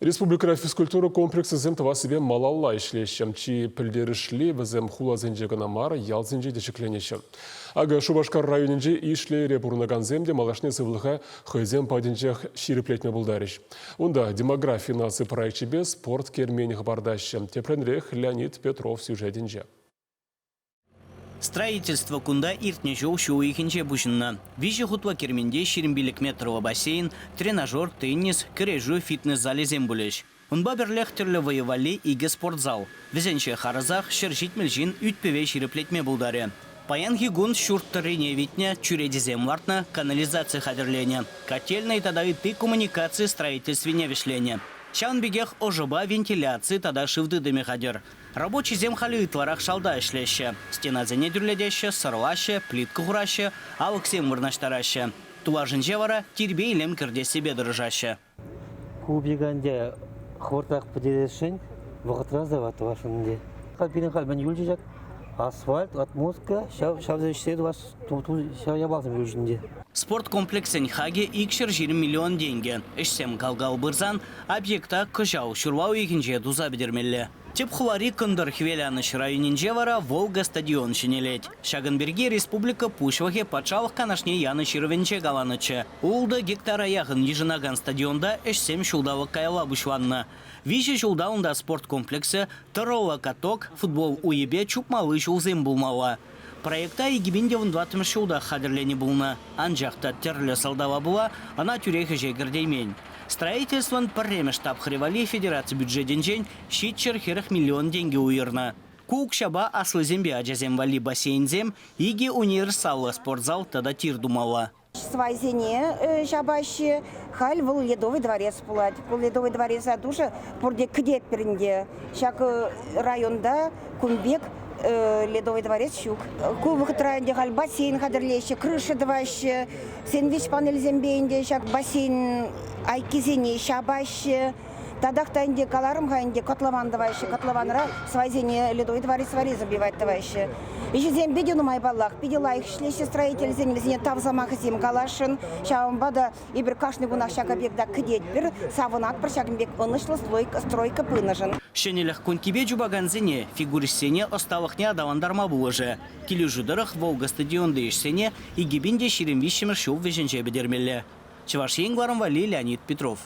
Республика физкультура комплексы земтова себе малалла ишлещем, чи пілдерішлі візем хула зенжегіна мар ял зенжеде шекленешем. Ага Шубашкар районенже ишле репурнаган земде малашне сывлыға хойзем паденжех шириплетме булдариш. Онда демография насы проекче без спорт кермених бардащем. Тепленрех Леонид Петров сюжетенже. Строительство кунда иртнежу шуихинче бушинна. Вижи хутва керменде 20 метровый бассейн, тренажер, теннис, кережу фитнес-зале зембулеш. Унба берлех түрлі воевали иге спортзал. Везенче харазах шершит мельжин ütпеве шириплетме булдаре. Паян гигун шурттырыне витня, чуреди земвартна, канализация хадерления. Котельной тада и ты коммуникации строительстве невишления. Шаунбегех ожоба вентиляции тада шивды дыме хадер. Рабочий земхали творах шалда ишлеще. Стена зене дүрледеще, сырлаще, плитка хураще, алыксем вырнаштараще. Туажын жевара тирбей лем кірде себе дырыжаще. Кубиганде хвортақ подерешень, вағытразават вашынде. Қалпирин қалбан юлжижак, асфальт, отмостка, шавзаштеді вас, шав ябалзым юлжінде. Спорт комплексен хаге икшер 20 миллион деньги. Эшсем калгал бырзан, объекта кыжау шурвау екінже дуза бедермелі. Теп хвари кындар хвеляныш районинже вара Волга стадион шинелет. Шагынберге республика пушвахе пачалық канашне яны ширвенче галанычы. Улда гектара яғын ежинаган стадионда эшсем шулдавы кайла бушванна. Виші шулдаунда спорт комплексы, тырова каток, футбол уебе чупмалы шулзем булмала. Проекта егибенде вұндватым шулда хадырлені булна. Анжақта терлі салдава була, ана тюрехі жегірдеймен. Строительствон парреме штаб хревали федерации бюджетен жень щитчер херах миллион деньги уйырна. Кук шаба аслы зембе аджазем вали бассейн зем, иги универсаллы спортзал тада тир думала. Свайзене шабаще халь выл Ледовый дворец пулать. Выл Ледовый дворец адуша пурде кдет перенде. Шак районда Кумбек Ледовый дворец щук. Кубок транде халь бассейн хадырлеще, крыша дваще, сенвич панель зембейнде, шак бассейн айкизене шабаще. Тадахта инде каларым хаинде котлован давайще, котлованра свайзене Ледовый дворец вари забивать давайще. Еще зем бедену май баллах, пидела их шлеще строитель зене тавзамах зем галашин, шаумбада и беркашный гунах шака бегда кдеть бер савунак прощагнбек онышло стройка пынажын. Шенелях конкибе джубаган зене фигурисене осталых не адавандарма буложе. Килюжудырых Волга стадион дейшсене и гибинде ширемвищемер шоу веженче бедермелле. Чеваш Вали Леонид Петров.